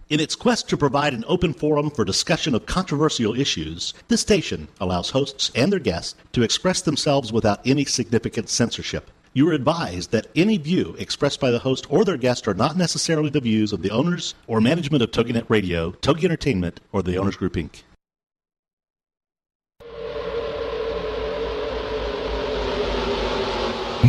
In its quest to provide an open forum for discussion of controversial issues, this station allows hosts and their guests to express themselves without any significant censorship. You are advised that any view expressed by the host or their guest are not necessarily the views of the owners or management of TogiNet Radio, Togi Entertainment, or the Owners Group, Inc.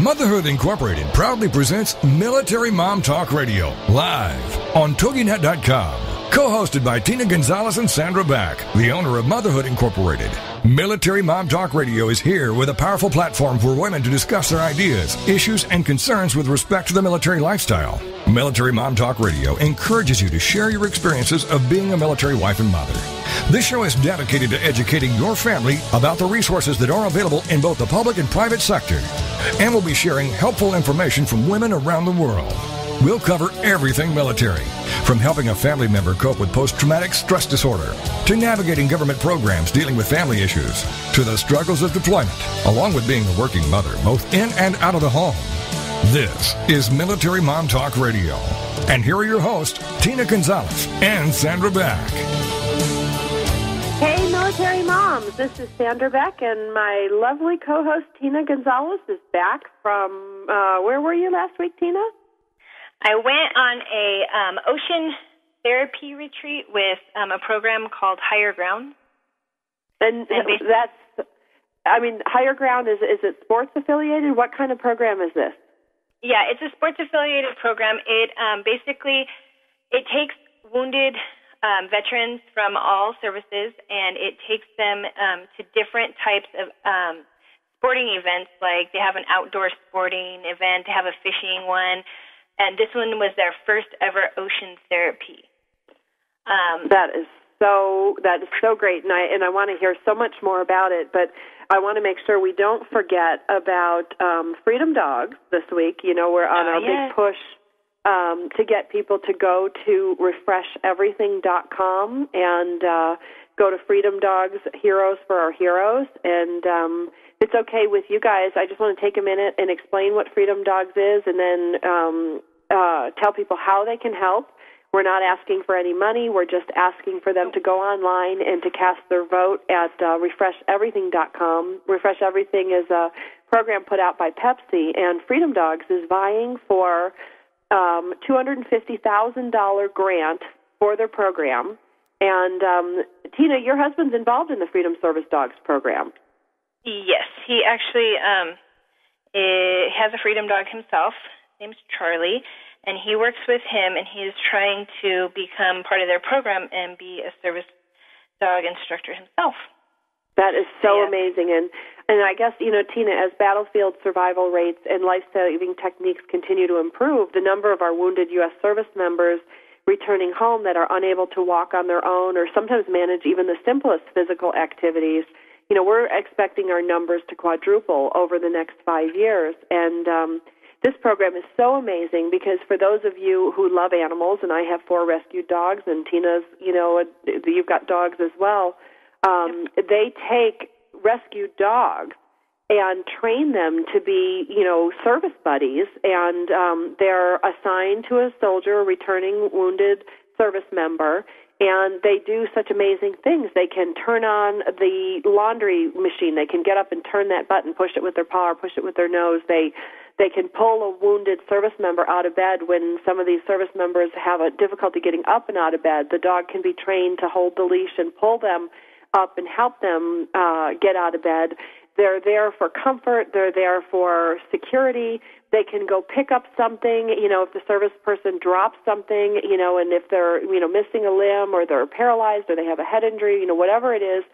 Motherhood Incorporated proudly presents Military Mom Talk Radio, live on TogiNet.com. Co-hosted by Tina Gonzalez and Sandra Back, the owner of Motherhood Incorporated. Military Mom Talk Radio is here with a powerful platform for women to discuss their ideas, issues, and concerns with respect to the military lifestyle. Military Mom Talk Radio encourages you to share your experiences of being a military wife and mother. This show is dedicated to educating your family about the resources that are available in both the public and private sector. And we'll be sharing helpful information from women around the world. We'll cover everything military, from helping a family member cope with post-traumatic stress disorder, to navigating government programs dealing with family issues, to the struggles of deployment, along with being a working mother, both in and out of the home. This is Military Mom Talk Radio. And here are your hosts, Tina Gonzalez and Sandra Back. Hey, military moms. This is Sandra Beck, and my lovely co-host, Tina Gonzalez, is back from, where were you last week, Tina? I went on a ocean therapy retreat with a program called Higher Ground. And that's, I mean, Higher Ground, is it sports affiliated? What kind of program is this? Yeah, it's a sports affiliated program. It basically, it takes wounded veterans from all services, and it takes them to different types of sporting events. Like they have an outdoor sporting event, they have a fishing one, and this one was their first ever ocean therapy. That is so great, and I want to hear so much more about it, but I want to make sure we don't forget about Freedom Dogs this week. You know, we're on our big push to get people to go to refresheverything.com and go to Freedom Dogs, Heroes for Our Heroes. And it's okay with you guys. I just want to take a minute and explain what Freedom Dogs is, and then tell people how they can help. We're not asking for any money. We're just asking for them to go online and to cast their vote at refresheverything.com. Refresh Everything is a program put out by Pepsi, and Freedom Dogs is vying for $250,000 grant for their program. And Tina, your husband's involved in the Freedom Service Dogs program. Yes, he actually has a Freedom Dog himself. His name's Charlie, and he works with him, and he's trying to become part of their program and be a service dog instructor himself. That is so amazing. And I guess, you know, Tina, as battlefield survival rates and life-saving techniques continue to improve, the number of our wounded U.S. service members returning home that are unable to walk on their own or sometimes manage even the simplest physical activities, you know, we're expecting our numbers to quadruple over the next 5 years. And this program is so amazing because for those of you who love animals, and I have 4 rescued dogs, and Tina's, you know, you've got dogs as well, they take rescued dogs and train them to be, you know, service buddies, and they're assigned to a soldier, a returning wounded service member, and they do such amazing things. They can turn on the laundry machine. They can get up and turn that button, push it with their paw or push it with their nose. They can pull a wounded service member out of bed when some of these service members have a difficulty getting up and out of bed. The dog can be trained to hold the leash and pull them up and help them get out of bed. They're there for comfort. They're there for security. They can go pick up something, you know, if the service person drops something, you know, and if they're, you know, missing a limb or they're paralyzed or they have a head injury, you know, whatever it is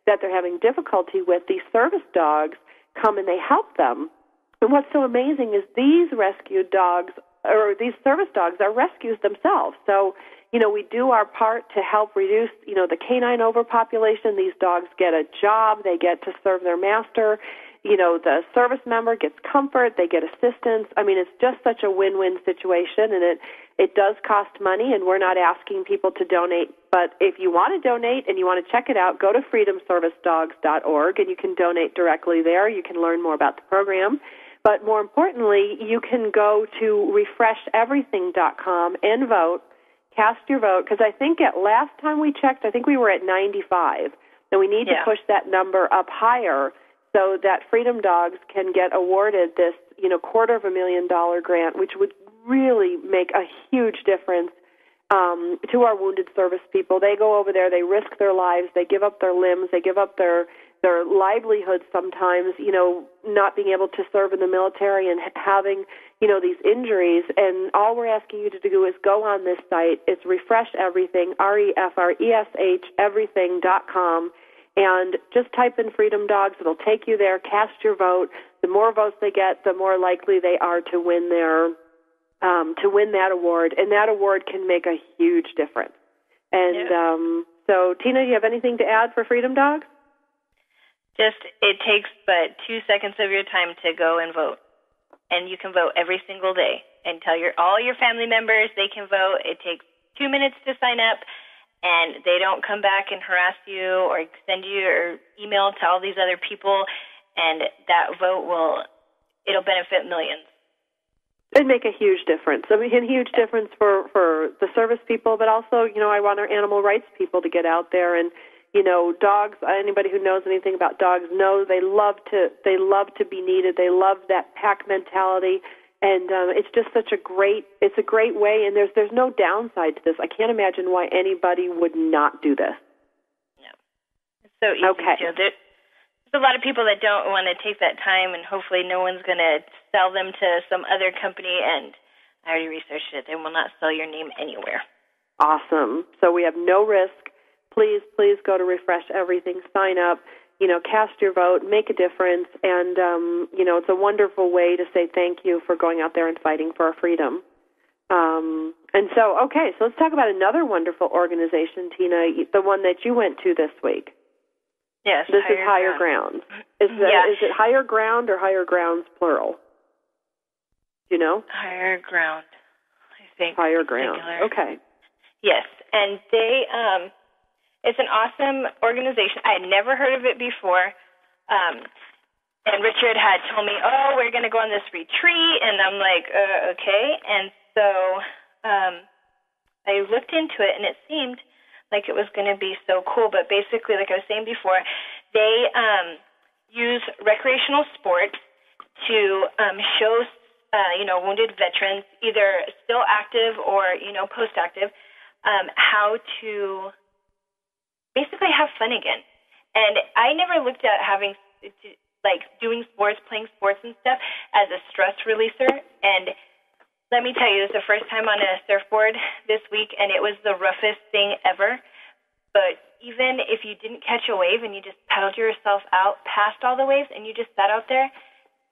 that they're having difficulty with, these service dogs come and they help them. And what's so amazing is these rescued dogs, or these service dogs, are rescues themselves. So, you know, we do our part to help reduce, you know, the canine overpopulation. These dogs get a job. They get to serve their master. You know, the service member gets comfort. They get assistance. I mean, it's just such a win-win situation, and it does cost money, and we're not asking people to donate. But if you want to donate and you want to check it out, go to freedomservicedogs.org, and you can donate directly there. You can learn more about the program. But more importantly, you can go to refresheverything.com and vote, cast your vote, because I think at last time we checked, I think we were at 95, and we need to push that number up higher so that Freedom Dogs can get awarded this, $250,000 grant, which would really make a huge difference to our wounded service people. They go over there, they risk their lives, they give up their limbs, they give up their livelihoods sometimes, not being able to serve in the military and having, these injuries. And all we're asking you to do is go on this site. It's Refresh Everything, REFRESH, everything.com, and just type in Freedom Dogs. It'll take you there. Cast your vote. The more votes they get, the more likely they are to win that award. And that award can make a huge difference. And so, Tina, do you have anything to add for Freedom Dogs? Just, it takes but 2 seconds of your time to go and vote. And you can vote every single day. And tell all your family members they can vote. It takes 2 minutes to sign up, and they don't come back and harass you or send you or email to all these other people. And that vote it'll benefit millions. It'd make a huge difference. I mean, a huge difference for the service people, but also, I want our animal rights people to get out there. And, dogs, anybody who knows anything about dogs knows they love to be needed. They love that pack mentality. And it's just a great way. And there's no downside to this. I can't imagine why anybody would not do this. No. It's so easy. Okay. There's a lot of people that don't want to take that time, and hopefully no one's going to sell them to some other company, and I already researched it. They will not sell your name anywhere. Awesome. So we have no risk. Please go to Refresh Everything, sign up, cast your vote, make a difference, and, it's a wonderful way to say thank you for going out there and fighting for our freedom. And so let's talk about another wonderful organization, Tina, the one that you went to this week. Yes, this is Higher Ground. Is it Higher Ground or Higher Grounds plural? Do you know? Higher Ground, I think. Higher Ground. Singular. Okay. Yes, and they it's an awesome organization. I had never heard of it before. And Richard had told me, we're going to go on this retreat, and I'm like, okay. And so I looked into it, and it seemed like it was going to be so cool. But basically, like I was saying before, they use recreational sports to show, wounded veterans, either still active or, post-active, how to basically have fun again. And I never looked at doing sports, playing sports and stuff as a stress releaser. And let me tell you, it was the first time on a surfboard this week, and it was the roughest thing ever. But even if you didn't catch a wave and you just paddled yourself out past all the waves and you just sat out there,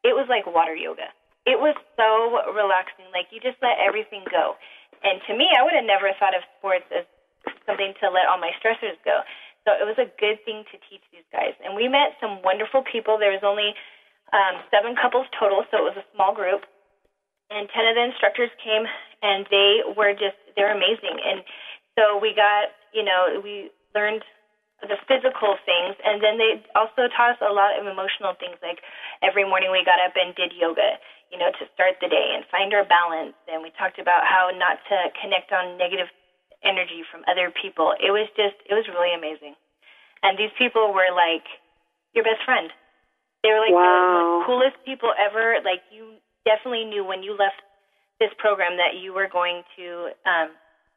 it was like water yoga. It was so relaxing. Like, you just let everything go. And to me, I would have never thought of sports as something to let all my stressors go. So it was a good thing to teach these guys. And we met some wonderful people. There was only 7 couples total, so it was a small group. And 10 of the instructors came, and they're amazing. And so we got, we learned the physical things, and then they also taught us a lot of emotional things. Like, every morning we got up and did yoga, to start the day and find our balance. And we talked about how not to connect on negative energy from other people. It was really amazing. And these people were like your best friend. They were like the coolest people ever. Like, you definitely knew when you left this program that you were going to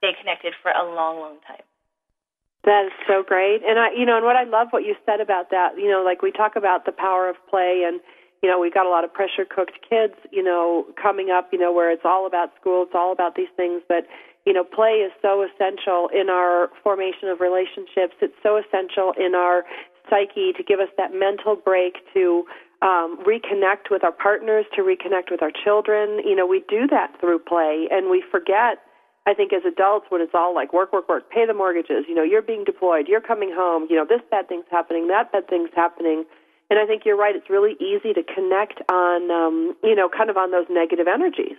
stay connected for a long, long time. That is so great. And and what I love what you said about that, like, we talk about the power of play, and, we've got a lot of pressure cooked kids, coming up, where it's all about school, it's all about these things, but play is so essential in our formation of relationships. It's so essential in our psyche to give us that mental break to reconnect with our partners, to reconnect with our children. We do that through play, and we forget, I think, as adults, when it's all like work, pay the mortgages, you're being deployed, you're coming home, this bad thing's happening, that bad thing's happening. And I think you're right. It's really easy to connect on, kind of on those negative energies.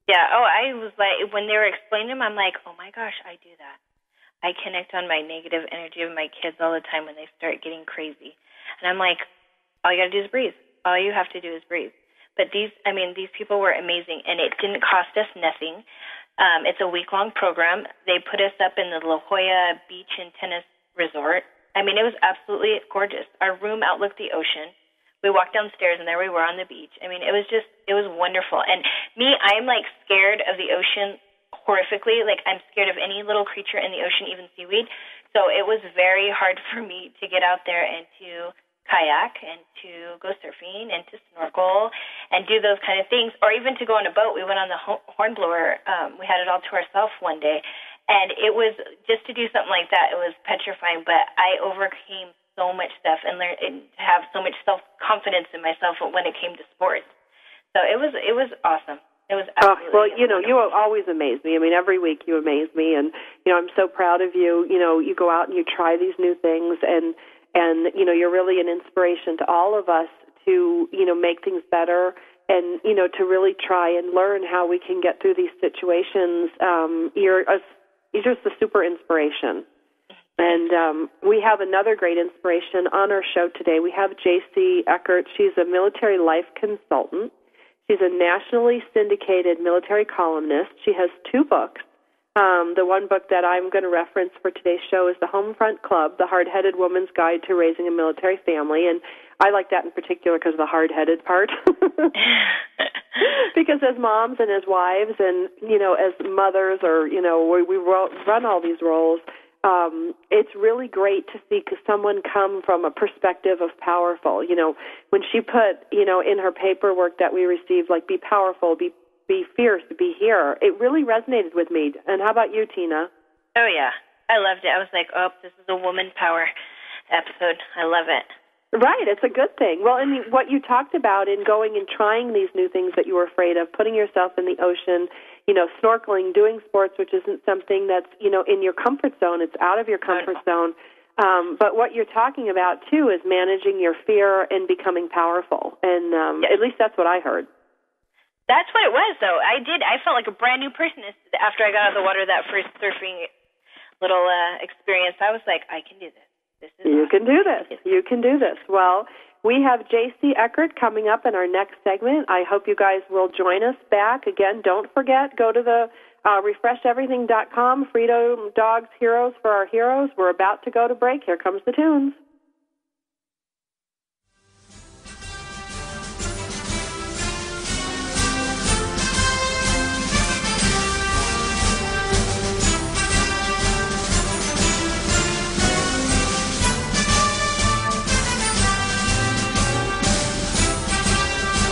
Yeah, I was like, when they were explaining them, I'm like, oh my gosh, I do that. I connect on my negative energy of my kids all the time when they start getting crazy. And I'm like, all you got to do is breathe. All you have to do is breathe. But these people were amazing, and it didn't cost us nothing. It's a week-long program. They put us up in the La Jolla Beach and Tennis Resort. I mean, it was absolutely gorgeous. Our room outlooked the ocean. We walked downstairs, and there we were on the beach. I mean, it was wonderful. And me, I'm, like, scared of the ocean horrifically. Like, I'm scared of any little creature in the ocean, even seaweed. So it was very hard for me to get out there and to kayak and to go surfing and to snorkel and do those kind of things, or even to go on a boat. We went on the Hornblower. We had it all to ourselves one day, and it was just to do something like that. It was petrifying, but I overcame so much stuff and learned and have so much self-confidence in myself when it came to sports. So it was awesome. It was absolutely well, you know, you always amaze me. I mean, every week you amaze me, and you know, I'm so proud of you. You know, you go out and you try these new things, and you know, you're really an inspiration to all of us to, you know, make things better and, you know, to really try and learn how we can get through these situations. You're just a super inspiration. And we have another great inspiration on our show today. We have Jacey Eckhart. She's a military life consultant. She's a nationally syndicated military columnist. She has 2 books. The one book that I'm going to reference for today's show is The Homefront Club, The Hard-Headed Woman's Guide to Raising a Military Family. And I like that in particular because of the hard-headed part. Because as moms and as wives and, you know, as mothers, or, you know, we run all these roles, it's really great to see someone come from a perspective of powerful. You know, when she put, you know, in her paperwork that we received, like, be powerful, be fierce, be here, it really resonated with me. And how about you, Tina? Oh, yeah. I loved it. I was like, oh, this is a woman power episode. I love it. Right. It's a good thing. Well, and what you talked about in going and trying these new things that you were afraid of, putting yourself in the ocean, you know, snorkeling, doing sports, which isn't something that's, you know, in your comfort zone. It's out of your comfort zone. But what you're talking about, too, is managing your fear and becoming powerful. And at least that's what I heard. That's what it was, though. I felt like a brand new person after I got out of the water that first surfing little experience. I was like, I can do this. You can do this. You can do this. Well, we have Jacey Eckhart coming up in our next segment. I hope you guys will join us back. Again, don't forget, go to the refresheverything.com, Freedom Dogs Heroes for our heroes. We're about to go to break. Here comes the tunes.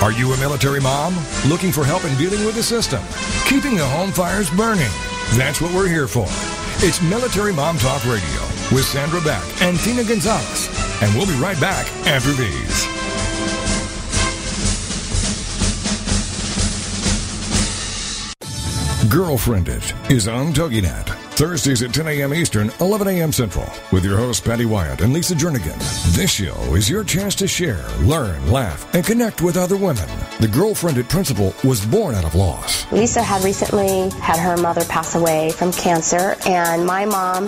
Are you a military mom looking for help in dealing with the system, keeping the home fires burning? That's what we're here for. It's Military Mom Talk Radio with Sandra Beck and Tina Gonzalez. And we'll be right back after these. Girlfriended is on TogiNet. Thursdays at 10 a.m. Eastern, 11 a.m. Central, with your hosts Patty Wyatt and Lisa Jernigan. This show is your chance to share, learn, laugh, and connect with other women. The Girlfriended principle was born out of loss. Lisa had recently had her mother pass away from cancer, and my mom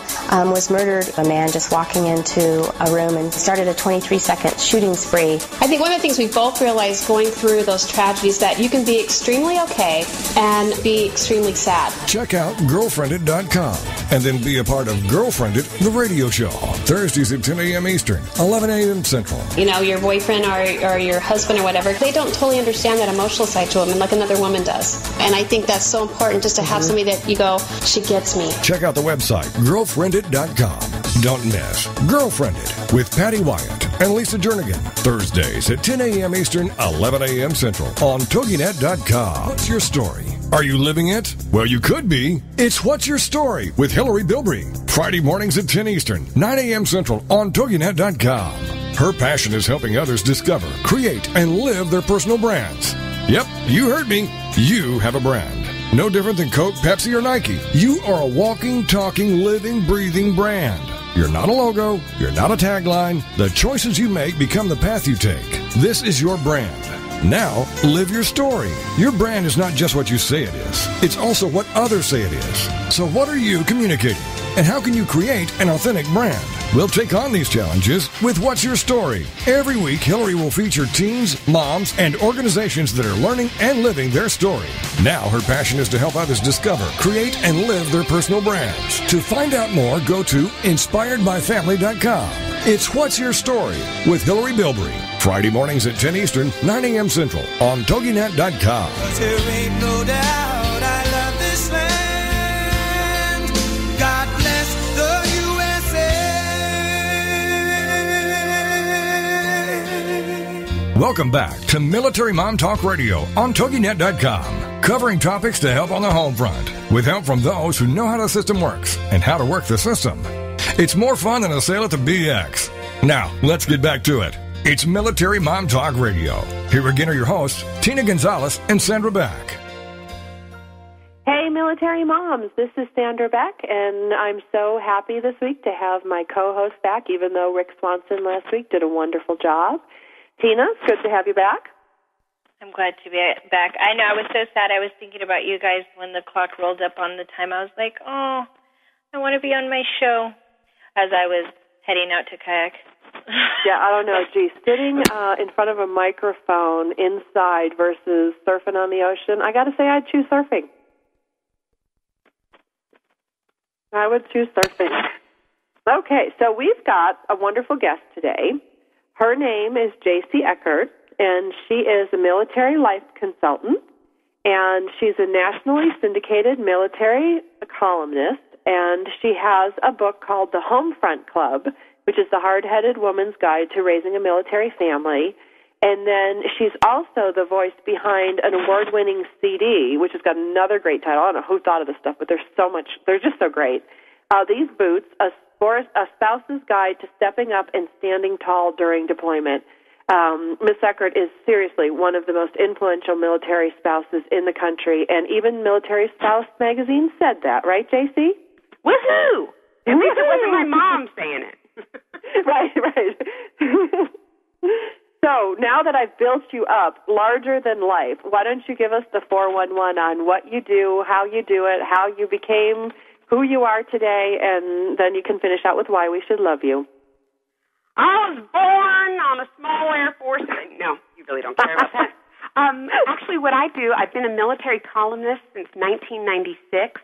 was murdered. A man just walking into a room and started a 23-second shooting spree. I think one of the things we both realized going through those tragedies that you can be extremely okay and be extremely sad. Check out girlfriended.com. And then be a part of Girlfriended, the radio show. Thursdays at 10 a.m. Eastern, 11 a.m. Central. You know, your boyfriend or your husband or whatever, they don't totally understand that emotional side to a woman like another woman does. And I think that's so important just to have somebody that you go, she gets me. Check out the website, girlfriended.com. Don't miss Girlfriended with Patty Wyatt and Lisa Jernigan. Thursdays at 10 a.m. Eastern, 11 a.m. Central on TogiNet.com. What's your story? Are you living it? Well, you could be. It's What's Your Story with Hillary Bilbrey. Friday mornings at 10 Eastern, 9 a.m. Central on TogiNet.com. Her passion is helping others discover, create, and live their personal brands. Yep, you heard me. You have a brand. No different than Coke, Pepsi, or Nike. You are a walking, talking, living, breathing brand. You're not a logo. You're not a tagline. The choices you make become the path you take. This is your brand. Now, live your story. Your brand is not just what you say it is. It's also what others say it is. So what are you communicating? And how can you create an authentic brand? We'll take on these challenges with What's Your Story? Every week, Hillary will feature teens, moms, and organizations that are learning and living their story. Now, her passion is to help others discover, create, and live their personal brands. To find out more, go to inspiredbyfamily.com. It's What's Your Story with Hillary Bilbrey. Friday mornings at 10 Eastern, 9 a.m. Central on TogiNet.com. There ain't no doubt I love this land. God bless the USA. Welcome back to Military Mom Talk Radio on TogiNet.com, covering topics to help on the home front, with help from those who know how the system works and how to work the system. It's more fun than a sail at the BX. Now, let's get back to it. It's Military Mom Talk Radio. Here again are your hosts, Tina Gonzalez and Sandra Beck. Hey, military moms, this is Sandra Beck, and I'm so happy this week to have my co-host back, even though Rick Swanson last week did a wonderful job. Tina, it's good to have you back. I'm glad to be back. I know, I was so sad. I was thinking about you guys when the clock rolled up on the time. I was like, oh, I want to be on my show as I was heading out to kayak. Yeah, I don't know. Gee, sitting in front of a microphone inside versus surfing on the ocean, I got to say I'd choose surfing. I would choose surfing. Okay, so we've got a wonderful guest today. Her name is Jacey Eckhart, and she is a military life consultant, and she's a nationally syndicated military columnist, and she has a book called The Homefront Club, which is the hard-headed woman's guide to raising a military family. And then she's also the voice behind an award-winning CD, which has got another great title. I don't know who thought of this stuff, but there's so much. They're just so great. These Boots, a spouse's guide to stepping up and standing tall during deployment. Miss Eckhart is seriously one of the most influential military spouses in the country, and even Military Spouse magazine said that, right, Jacey? Woohoo! At least it wasn't my mom saying it. Right. So now that I've built you up larger than life, why don't you give us the 411 on what you do, how you do it, how you became who you are today, and then you can finish out with why we should love you. I was born on a small Air Force. No, you really don't care about that. Actually, what I do, I've been a military columnist since 1996,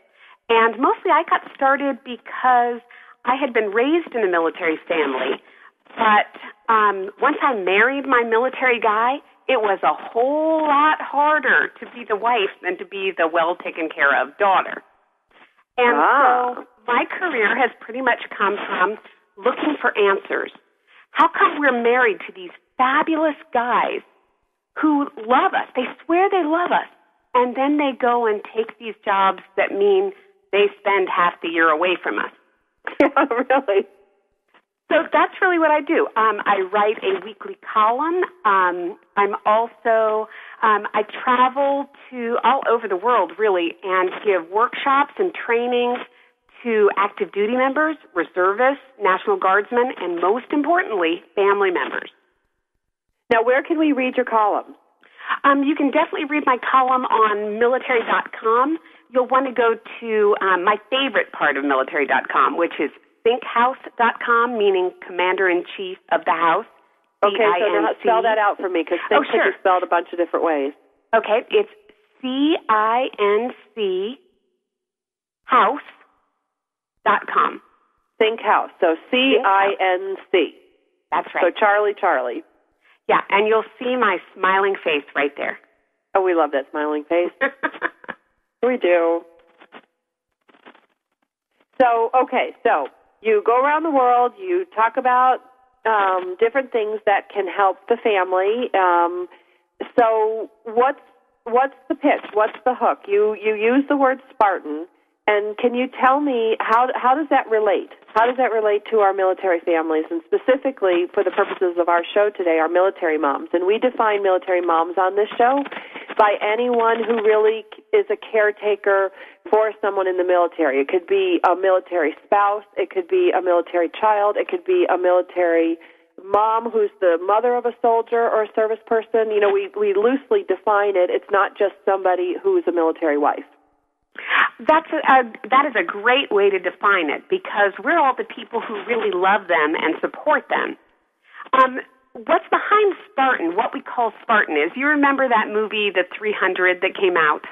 and mostly I got started because I had been raised in a military family, but once I married my military guy, it was a whole lot harder to be the wife than to be the well-taken care of daughter. And so my career has pretty much come from looking for answers. How come we're married to these fabulous guys who love us? They swear they love us, and then they go and take these jobs that mean they spend half the year away from us. Yeah, really. So that's really what I do. I write a weekly column. I'm also, I travel to all over the world, really, and give workshops and trainings to active duty members, reservists, National Guardsmen, and most importantly, family members. Now, where can we read your column? You can definitely read my column on military.com. You'll want to go to my favorite part of military.com, which is thinkhouse.com, meaning Commander-in-Chief of the House. Okay, so now spell that out for me, because think can be spelled a bunch of different ways. Okay, it's C-I-N-C house.com. Think House, so C-I-N-C. That's right. So Charlie. Yeah, and you'll see my smiling face right there. Oh, we love that smiling face. We do. So you go around the world, you talk about different things that can help the family. So what's the pitch? What's the hook? You use the word Spartan, and can you tell me how does that relate? How does that relate to our military families, and specifically for the purposes of our show today, our military moms? And we define military moms on this show by anyone who really is a caretaker for someone in the military. It could be a military spouse, it could be a military child, it could be a military mom who's the mother of a soldier or a service person. You know, we loosely define it. It's not just somebody who's a military wife. That is a great way to define it, because we're all the people who really love them and support them. What's behind Spartan, what we call Spartan is, you remember that movie, The 300, that came out?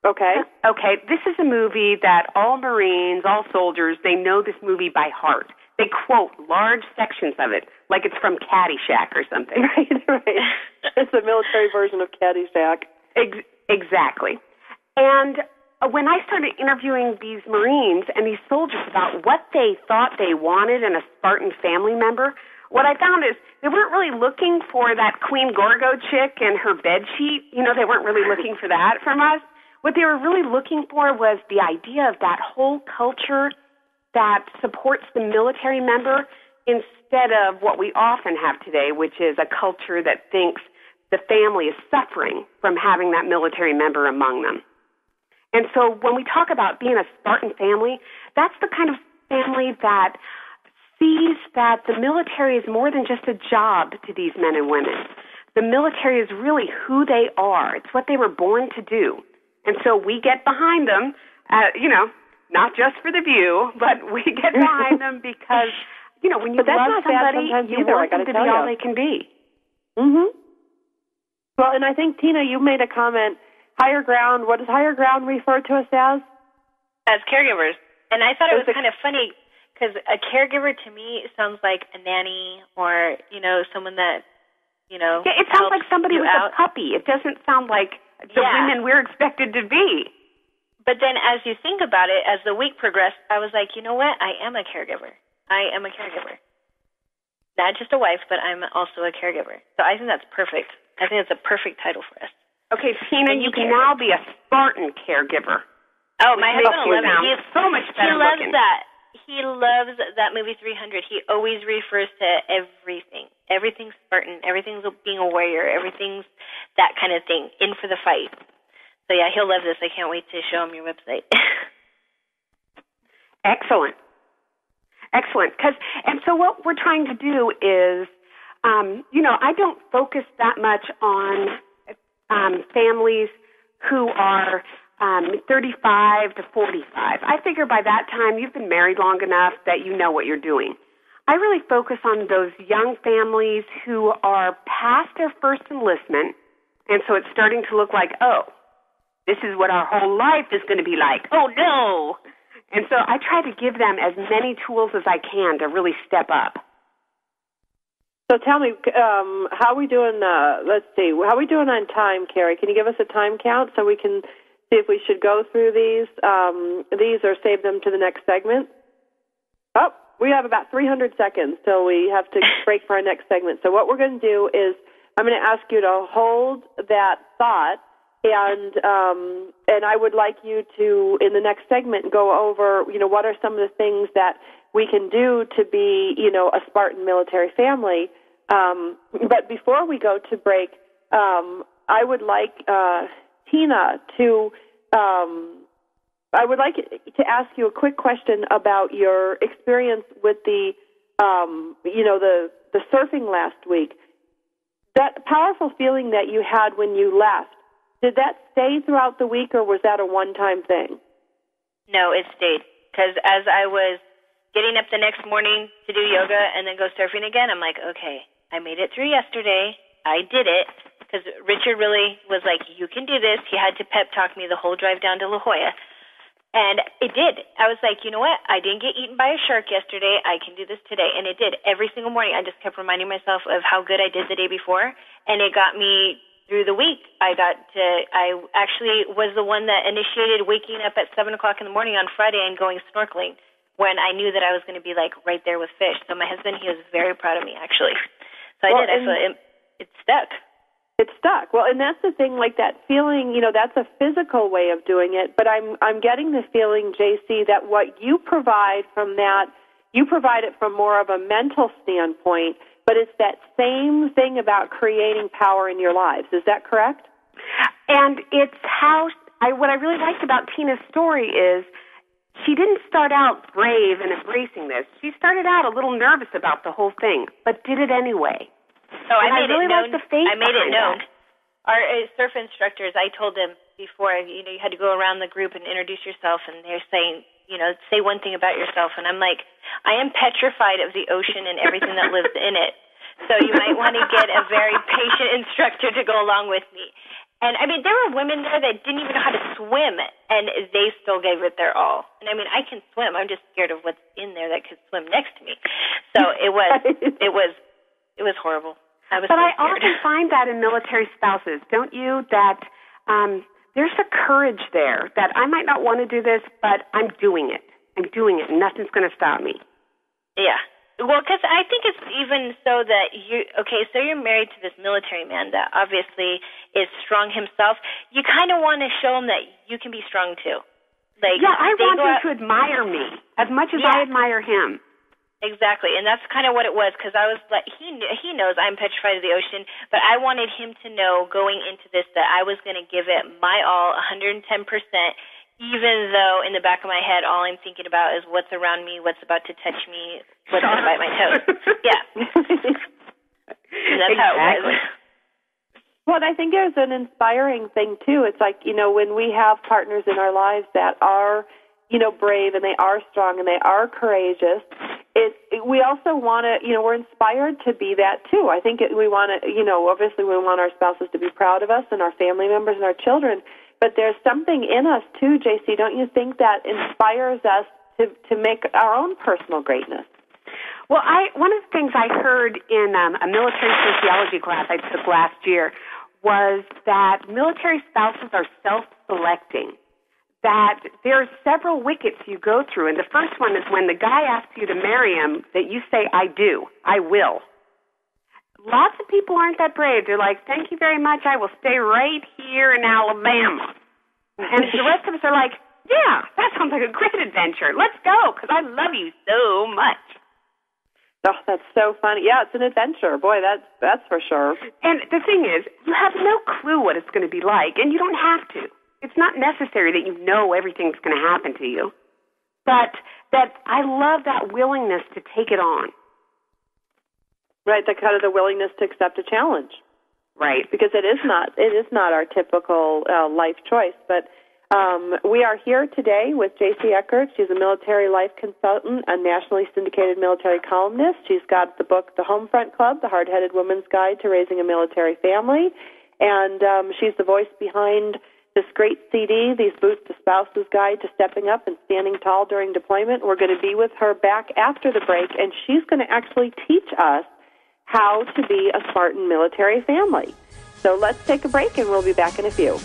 Okay. Okay, this is a movie that all Marines, all soldiers, they know this movie by heart. They quote large sections of it, like it's from Caddyshack or something. Right. It's a military version of Caddyshack. Exactly. And when I started interviewing these Marines and these soldiers about what they thought they wanted in a Spartan family member, what I found is they weren't really looking for that Queen Gorgo chick and her bed sheet. You know, they weren't really looking for that from us. What they were really looking for was the idea of that whole culture that supports the military member instead of what we often have today, which is a culture that thinks the family is suffering from having that military member among them. And so when we talk about being a Spartan family, that's the kind of family that sees that the military is more than just a job to these men and women. The military is really who they are. It's what they were born to do. And so we get behind them, not just for the view, but we get behind them because, when you love somebody, you want them to be all they can be. Mm-hmm. Well, and I think, Tina, you made a comment, higher ground. What does higher ground refer to us as? As caregivers. And I thought it was kind of funny because a caregiver to me sounds like a nanny or, someone that, Yeah, it sounds like somebody with a puppy. It doesn't sound like the women we're expected to be. But then as you think about it, as the week progressed, I was like, you know what? I am a caregiver. I am a caregiver. Not just a wife, but I'm also a caregiver. So I think that's perfect. I think that's a perfect title for us. Okay, Tina, you can now be a Spartan caregiver. Oh, my husband loves it. He is so much better looking. He loves that. He loves that movie 300. He always refers to everything. Everything's Spartan. Everything's being a warrior. Everything's that kind of thing. In for the fight. So, yeah, he'll love this. I can't wait to show him your website. Excellent. And so what we're trying to do is, I don't focus that much on families who are 35 to 45. I figure by that time you've been married long enough that you know what you're doing. I really focus on those young families who are past their first enlistment, and so it's starting to look like, oh, this is what our whole life is going to be like. Oh, no. And so I try to give them as many tools as I can to really step up. So tell me, how are we doing, how are we doing on time, Carrie? Can you give us a time count so we can see if we should go through these or save them to the next segment? Oh, we have about 300 seconds till we have to break for our next segment. So what we're going to do is I'm going to ask you to hold that thought, and I would like you to, in the next segment, go over, what are some of the things that we can do to be, a Spartan military family. But before we go to break, I would like Tina to ask you a quick question about your experience with the surfing last week. That powerful feeling that you had when you left, did that stay throughout the week, or was that a one-time thing? No, it stayed. Because as I was getting up the next morning to do yoga and then go surfing again, I'm like, okay, I made it through yesterday. I did it. Because Richard really was like, you can do this. He had to pep talk me the whole drive down to La Jolla. And it did. I was like, you know what? I didn't get eaten by a shark yesterday. I can do this today. And it did. Every single morning, I just kept reminding myself of how good I did the day before. And it got me through the week. I actually was the one that initiated waking up at 7 o'clock in the morning on Friday and going snorkeling when I knew that I was going to be like right there with fish. So my husband, he was very proud of me, actually. So I did. It stuck. It stuck. Well, and that's the thing, like that feeling, that's a physical way of doing it, but I'm getting the feeling, Jacey, that what you provide from that, you provide it from more of a mental standpoint, but it's that same thing about creating power in your lives. Is that correct? And it's what I really liked about Tina's story is she didn't start out brave and embracing this. She started out a little nervous about the whole thing, but did it anyway. So I made it known. Our surf instructors, I told them, before, you had to go around the group and introduce yourself, and they're saying, say one thing about yourself. And I'm like, I am petrified of the ocean and everything that lives in it. So you might want to get a very patient instructor to go along with me. And, there were women there that didn't even know how to swim, and they still gave it their all. And, I can swim. I'm just scared of what's in there that could swim next to me. So it was horrible. I often find that in military spouses, don't you, that there's a courage there that I might not want to do this, but I'm doing it. I'm doing it, and nothing's going to stop me. Yeah. Well, because I think it's even so that so you're married to this military man that obviously is strong himself. You kind of want to show him that you can be strong too. I want him to admire me as much as I admire him. Exactly, and that's kind of what it was, because I was like, he knows I'm petrified of the ocean, but I wanted him to know going into this that I was going to give it my all, 110%, even though in the back of my head all I'm thinking about is what's around me, what's about to touch me, what's going to bite my toes. Yeah. And that's how it was. Well, I think there's an inspiring thing, too. It's like, when we have partners in our lives that are, brave and they are strong and they are courageous, we also want to, we're inspired to be that, too. I think we want to, obviously we want our spouses to be proud of us and our family members and our children, but there's something in us, too, Jacey, don't you think, that inspires us to make our own personal greatness? Well, one of the things I heard in a military sociology class I took last year was that military spouses are self-selecting, that there are several wickets you go through, and the first one is when the guy asks you to marry him, that you say, I do, I will. Lots of people aren't that brave. They're like, thank you very much, I will stay right here in Alabama. And the rest of us are like, yeah, that sounds like a great adventure. Let's go, because I love you so much. Oh, that's so funny. Yeah, it's an adventure. Boy, that's for sure. And the thing is, you have no clue what it's going to be like, and you don't have to. It's not necessary that you know everything's going to happen to you. But that I love that willingness to take it on. Right, the kind of the willingness to accept a challenge. Right. Because it is not our typical life choice. But we are here today with Jacey Eckhart. She's a military life consultant, a nationally syndicated military columnist. She's got the book, The Homefront Club, The Hard-Headed Woman's Guide to Raising a Military Family. And she's the voice behind this great CD, These Boots to Spouse's Guide to Stepping Up and Standing Tall During Deployment. We're going to be with her back after the break, and she's going to actually teach us how to be a Spartan military family. So let's take a break, and we'll be back in a few.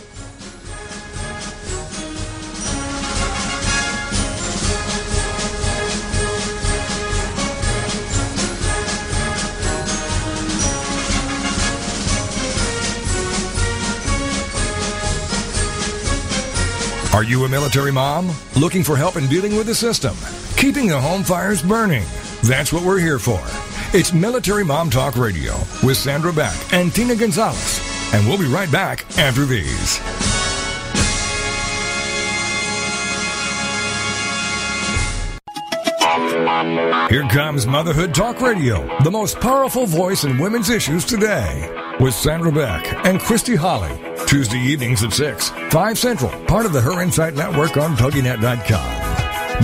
Are you a military mom? Looking for help in dealing with the system? Keeping the home fires burning? That's what we're here for. It's Military Mom Talk Radio with Sandra Beck and Tina Gonzalez. And we'll be right back after these. Here comes Motherhood Talk Radio, the most powerful voice in women's issues today, with Sandra Beck and Christy Holly. Tuesday evenings at 6, 5 Central, part of the Her Insight Network on TogiNet.com.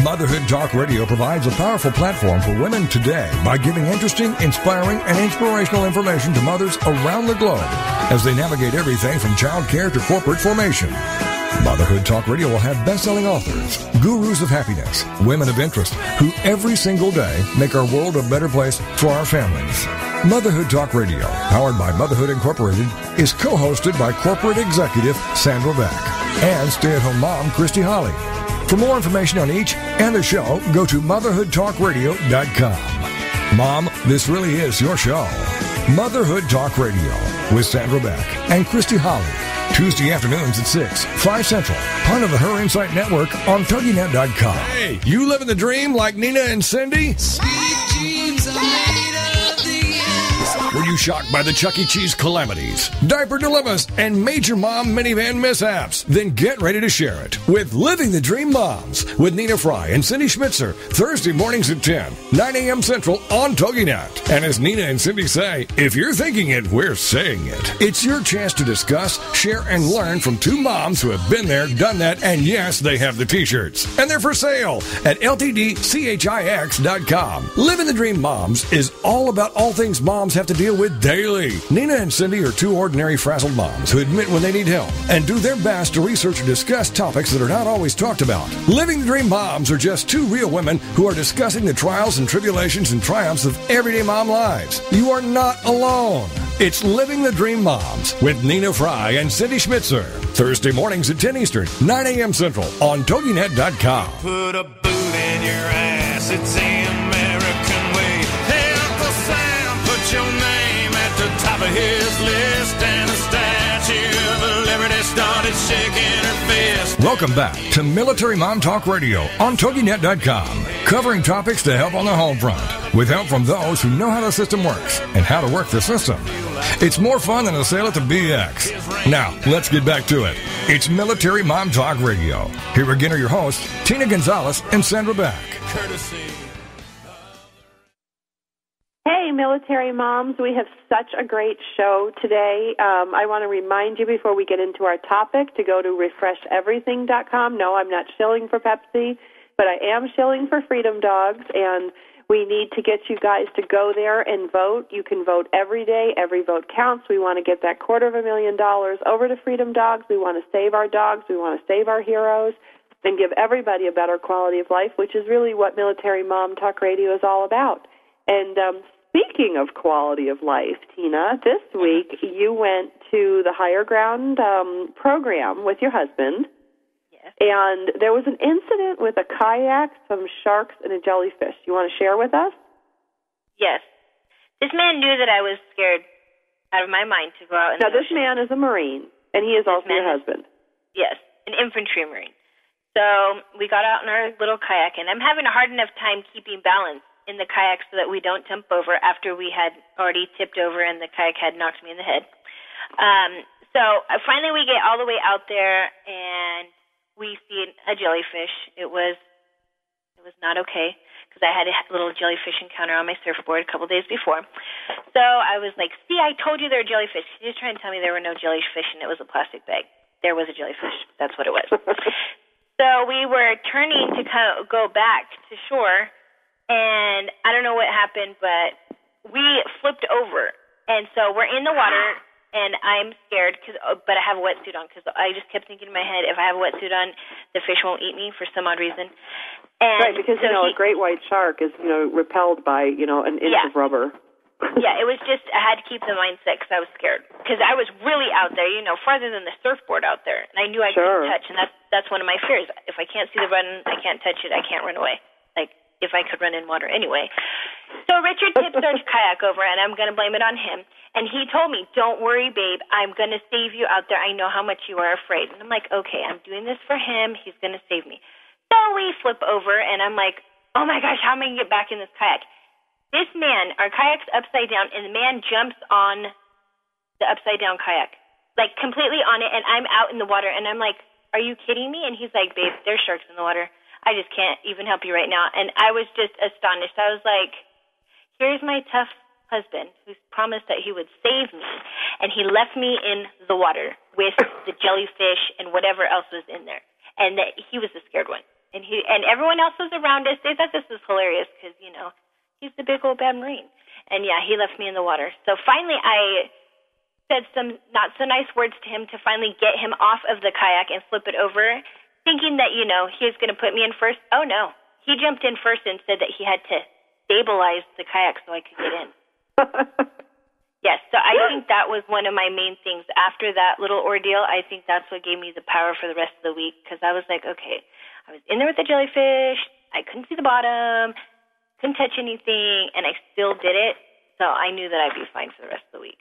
Motherhood Talk Radio provides a powerful platform for women today by giving interesting, inspiring, and inspirational information to mothers around the globe as they navigate everything from child care to corporate formation. Motherhood Talk Radio will have best-selling authors, gurus of happiness, women of interest, who every single day make our world a better place for our families. Motherhood Talk Radio, powered by Motherhood Incorporated, is co-hosted by corporate executive Sandra Beck and stay-at-home mom Christy Holly. For more information on each and the show, go to motherhoodtalkradio.com. Mom, this really is your show. Motherhood Talk Radio with Sandra Beck and Christy Holly. Tuesday afternoons at 6, 5 Central, part of the Her Insight Network on TogiNet.com. Hey, you living the dream like Nina and Cindy? Sweet dreams are made of the Were you shocked by the Chuck E. Cheese calamities, diaper dilemmas, and major mom minivan mishaps? Then get ready to share it with Living the Dream Moms with Nina Fry and Cindy Schmitzer, Thursday mornings at 10, 9 a.m. Central on TogiNet. And as Nina and Cindy say, if you're thinking it, we're saying it. It's your chance to discuss, share, and learn from two moms who have been there, done that, and yes, they have the t-shirts. And they're for sale at LTDCHIX.com. Living the Dream Moms is all about all things moms have to deal with daily. Nina and Cindy are two ordinary frazzled moms who admit when they need help and do their best to research and discuss topics that are not always talked about. Living the Dream Moms are just two real women who are discussing the trials and tribulations and triumphs of everyday mom lives. You are not alone. It's Living the Dream Moms with Nina Fry and Cindy Schmitzer. Thursday mornings at 10 Eastern, 9 a.m. Central on TogiNet.com. Put a boot in your ass, it's the American way. Hey, Uncle Sam, put your name at the top of his list, and the Statue of Liberty started shaking her fist. Welcome back to Military Mom Talk Radio on TogiNet.com, covering topics to help on the home front, with help from those who know how the system works and how to work the system. It's more fun than a sale at the BX. Now, let's get back to it. It's Military Mom Talk Radio. Here again are your hosts, Tina Gonzalez and Sandra Beck. Hey, military moms, we have such a great show today. I want to remind you before we get into our topic to go to refresheverything.com. No, I'm not shilling for Pepsi, but I am shilling for Freedom Dogs, and we need to get you guys to go there and vote. You can vote every day. Every vote counts. We want to get that $250,000 over to Freedom Dogs. We want to save our dogs. We want to save our heroes and give everybody a better quality of life, which is really what Military Mom Talk Radio is all about. And speaking of quality of life, Tina, this week you went to the Higher Ground program with your husband. And there was an incident with a kayak, some sharks, and a jellyfish. You want to share with us? Yes. This man knew that I was scared out of my mind to go out in the ocean. Now, this man is a Marine, and he is also your husband. Yes, an infantry Marine. So we got out in our little kayak, and I'm having a hard enough time keeping balance in the kayak so that we don't jump over after we had already tipped over and the kayak had knocked me in the head. So finally we get all the way out there, and we see a jellyfish. It was not okay because I had a little jellyfish encounter on my surfboard a couple days before. So I was like, see, I told you there were jellyfish. She was trying to tell me there were no jellyfish and it was a plastic bag. There was a jellyfish. That's what it was. So we were turning to go back to shore, and I don't know what happened, but we flipped over. And so we're in the water, and I'm scared, but I have a wetsuit on because I just kept thinking in my head, if I have a wetsuit on, the fish won't eat me for some odd reason. And right, because, so a great white shark is, repelled by, an inch of rubber. Yeah, it was just, I had to keep the mindset because I was scared. Because I was really out there, farther than the surfboard out there. And I knew I couldn't touch, and that's one of my fears. If I can't see the button, I can't touch it, I can't run away. Like, if I could run in water anyway. So Richard tips our kayak over, and I'm going to blame it on him. And he told me, don't worry, babe, I'm going to save you out there. I know how much you are afraid. And I'm like, okay, I'm doing this for him. He's going to save me. So we flip over, and I'm like, oh, my gosh, how am I going to get back in this kayak? This man, our kayak's upside down, and the man jumps on the upside-down kayak, like completely on it, and I'm out in the water. And I'm like, are you kidding me? And he's like, babe, there's sharks in the water. I just can't even help you right now. And I was just astonished. I was like, here's my tough husband who's promised that he would save me, and he left me in the water with the jellyfish and whatever else was in there, and that he was the scared one. And everyone else was around us. They thought this was hilarious because, he's the big old bad Marine. And, yeah, he left me in the water. So finally I said some not so nice words to him to finally get him off of the kayak and flip it over, thinking that, he was going to put me in first. Oh, no. He jumped in first and said that he had to stabilize the kayak so I could get in. Yes, so I think that was one of my main things. After that little ordeal, I think that's what gave me the power for the rest of the week, because I was like, okay, I was in there with the jellyfish, I couldn't see the bottom, couldn't touch anything, and I still did it, so I knew that I'd be fine for the rest of the week.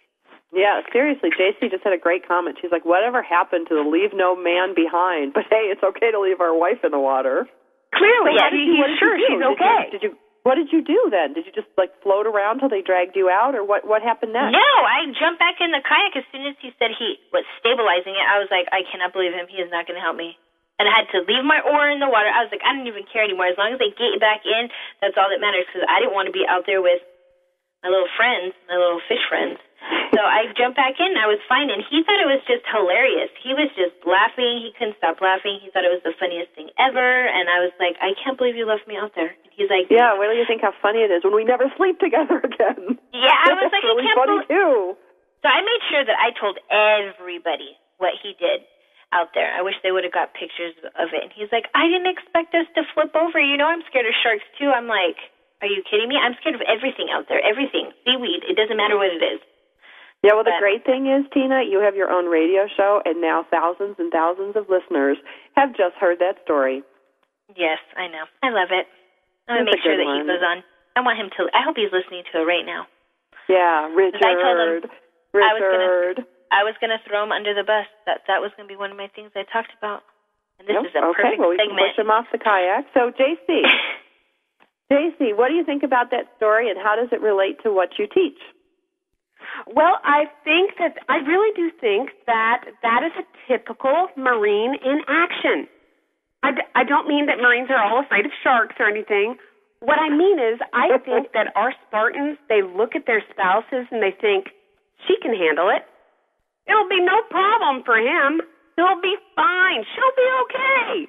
Yeah, seriously, Jacey just had a great comment. She's like, whatever happened to the leave no man behind? But, hey, it's okay to leave our wife in the water. Clearly, he's sure she's okay. what did you do then? Did you just, like, float around till they dragged you out, or what happened next? No, I jumped back in the kayak as soon as he said he was stabilizing it. I was like, I cannot believe him. He is not going to help me. And I had to leave my oar in the water. I was like, I don't even care anymore. As long as they get back in, that's all that matters, because I didn't want to be out there with my little friends, my little fish friends. So I jumped back in, and I was fine, and he thought it was just hilarious. He was just laughing. He couldn't stop laughing. He thought it was the funniest thing ever, and I was like, I can't believe you left me out there. And he's like, yeah, wait till you think how funny it is when we never sleep together again. Yeah, I was like, really I can't funny, too. So I made sure that I told everybody what he did out there. I wish they would have got pictures of it. And he's like, I didn't expect us to flip over. You know, I'm scared of sharks, too. I'm like, are you kidding me? I'm scared of everything out there, everything. Seaweed, it doesn't matter what it is. Yeah, well, the great thing is, Tina, you have your own radio show, and now thousands and thousands of listeners have just heard that story. Yes, I know. I love it. I'm going to make sure that he goes on. I want him to. I hope he's listening to it right now. Yeah, Richard. I told him Richard. I was going to throw him under the bus. That was going to be one of my things I talked about. And this is a perfect segment. We can push him off the kayak. So, Jacey, what do you think about that story, and how does it relate to what you teach? Well, I really do think that is a typical Marine in action. I don't mean that Marines are all afraid of sharks or anything. What I mean is, I think that our Spartans, they look at their spouses and they think, she can handle it. It'll be no problem for him. He'll be fine. She'll be okay.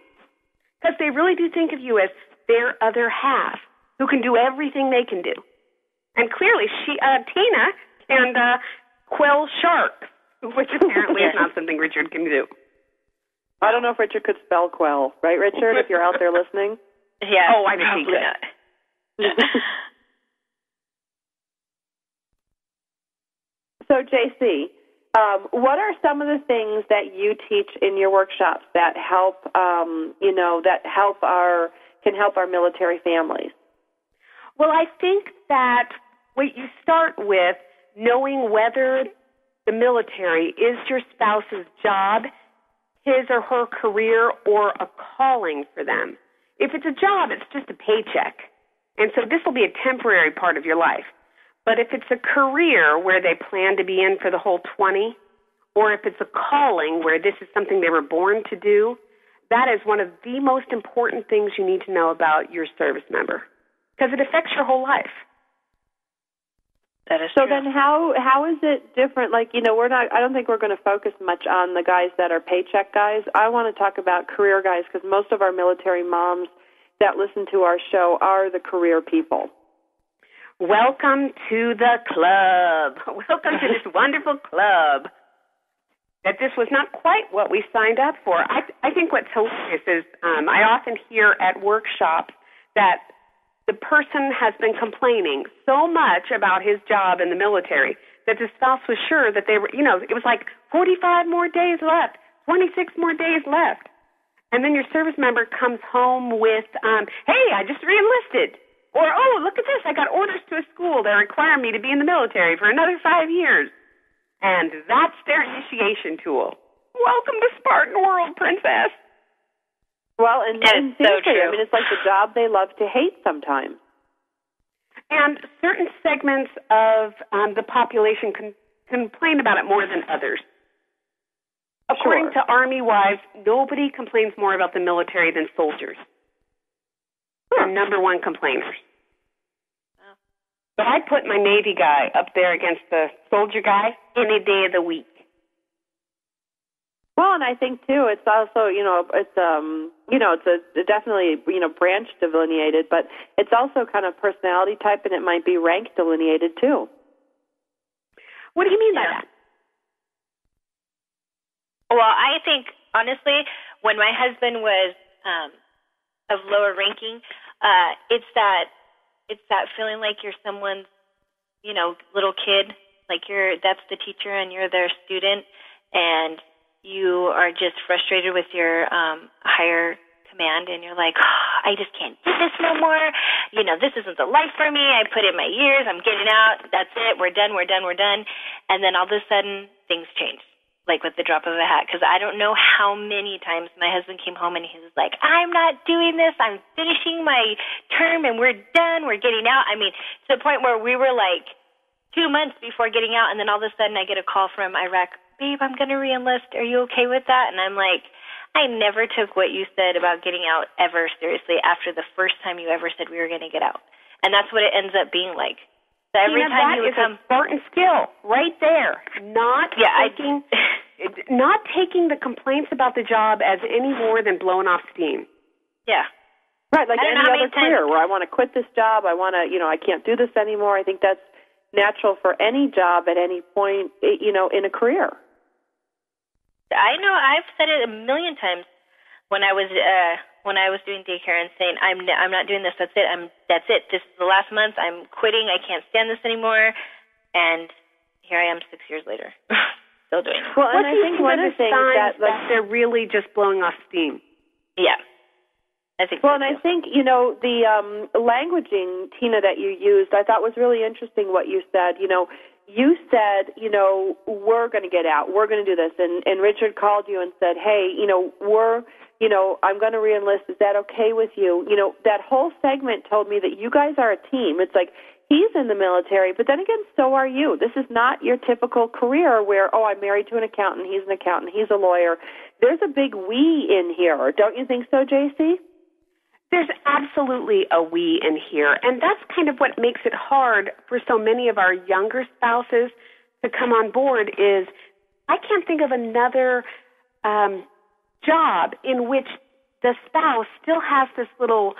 Because they really do think of you as their other half, who can do everything they can do. And clearly, Tina can quell sharks, which apparently is not something Richard can do. I don't know if Richard could spell quell, right, Richard, if you're out there listening? Yeah. Oh, I think he could. So, Jacey, what are some of the things that you teach in your workshops that help, can help our military families? Well, I think that you start with knowing whether the military is your spouse's job, his or her career, or a calling for them. If it's a job, it's just a paycheck. And so this will be a temporary part of your life. But if it's a career where they plan to be in for the whole 20, or if it's a calling where this is something they were born to do, that is one of the most important things you need to know about your service member, because it affects your whole life. That is so true. Then how is it different? I don't think we're going to focus much on the guys that are paycheck guys. I want to talk about career guys, because most of our military moms that listen to our show are the career people. Welcome to the club. Welcome to this wonderful club. That this was not quite what we signed up for. I think what's hilarious is I often hear at workshops that the person has been complaining so much about his job in the military that the spouse was sure that they were, it was like 45 more days left, 26 more days left. And then your service member comes home with, hey, I just re-enlisted. Or, oh, look at this, I got orders to a school that require me to be in the military for another 5 years. And that's their initiation tool. Welcome to Spartan World, princess. Well, and seriously, so true. I mean, it's like the job they love to hate sometimes. And certain segments of the population complain about it more than others. According to Army wives, nobody complains more about the military than soldiers. They're number one complainers. Oh. But I put my Navy guy up there against the soldier guy any day of the week. Well, and I think too, it's also, it's definitely, branch delineated, but it's also kind of personality type, and it might be rank delineated too. What do you mean by that? Well, I think, honestly, when my husband was of lower ranking, it's that feeling like you're someone's, little kid, like that's the teacher and you're their student, and you are just frustrated with your higher command, and you're like, I just can't do this no more. This isn't the life for me. I put in my years. I'm getting out. That's it. We're done. And then all of a sudden, things change. like with the drop of a hat, because I don't know how many times my husband came home and he was like, I'm not doing this. I'm finishing my term and we're done. We're getting out. I mean, to the point where we were like 2 months before getting out, and then all of a sudden I get a call from Iraq, babe, I'm going to re-enlist. Are you okay with that? And I'm like, I never took what you said about getting out ever seriously after the first time you ever said we were going to get out. And that's what it ends up being like. So every time you would come, a Spartan skill right there. Not taking the complaints about the job as any more than blowing off steam. Yeah. Right, like any other career where I want to quit this job, I want to, I can't do this anymore. I think that's natural for any job at any point, in a career. I know I've said it a million times when I was doing daycare and saying I'm not doing this. That's it. This is the last month. I'm quitting. I can't stand this anymore. And here I am 6 years later, still doing it. Well, and I think one of the things that they're really just blowing off steam. Yeah. I think well, and I think, the languaging, Tina, that you used, I thought was really interesting what you said. You said, we're going to get out. We're going to do this. And Richard called you and said, hey, I'm going to re-enlist. Is that okay with you? That whole segment told me that you guys are a team. It's like he's in the military, but then again, so are you. This is not your typical career where, I'm married to an accountant, he's an accountant, he's a lawyer. There's a big we in here. Don't you think so, Jacey? There's absolutely a we in here, and that's kind of what makes it hard for so many of our younger spouses to come on board is I can't think of another job in which the spouse still has this little,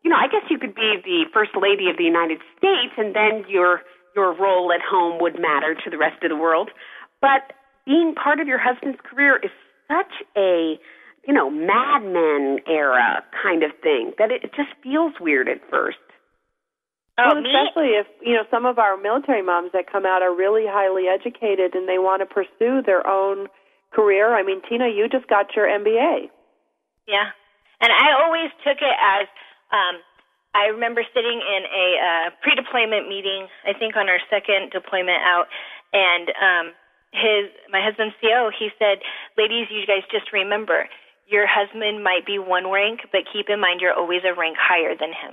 I guess you could be the First Lady of the United States, and then your role at home would matter to the rest of the world. But being part of your husband's career is such a Mad Men era kind of thing that it just feels weird at first. Well, especially if, some of our military moms that come out are really highly educated and they want to pursue their own career. I mean, Tina, you just got your MBA. Yeah. And I always took it as, I remember sitting in a pre-deployment meeting, I think on our second deployment out, and my husband's CO, he said, ladies, you guys just remember, your husband might be one rank, but keep in mind you're always a rank higher than him.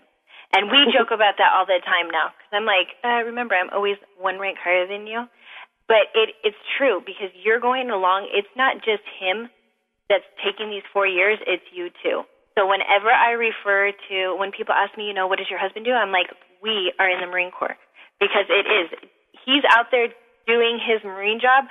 And we joke about that all the time now. Because I'm like, remember, I'm always one rank higher than you. But it's true, because you're going along. It's not just him that's taking these 4 years. It's you, too. So whenever I refer to, when people ask me, what does your husband do? I'm like, we are in the Marine Corps. Because it is. He's out there doing his Marine job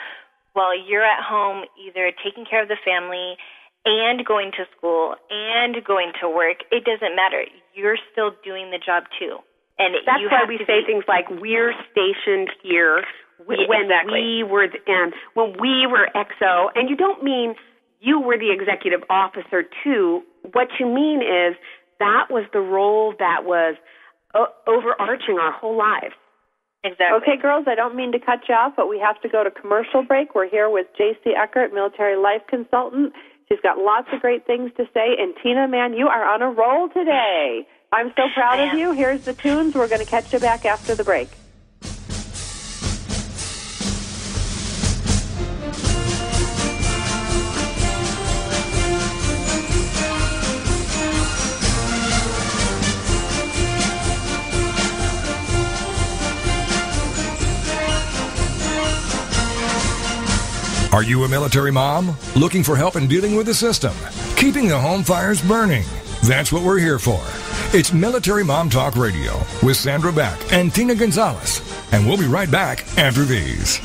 while you're at home either taking care of the family and going to school and going to work. It doesn't matter. You're still doing the job, too. And that's why we say things like, we're stationed here when we were XO. And you don't mean you were the executive officer, too. What you mean is that was the role that was overarching our whole lives. Exactly. Okay, girls, I don't mean to cut you off, but we have to go to commercial break. We're here with Jacey Eckhart, military life consultant. She's got lots of great things to say. And Tina, man, you are on a roll today. I'm so proud of you. Here's the tunes. We're going to catch you back after the break. Are you a military mom? Looking for help in dealing with the system? Keeping the home fires burning? That's what we're here for. It's Military Mom Talk Radio with Sandra Beck and Tina Gonzalez. And we'll be right back after these.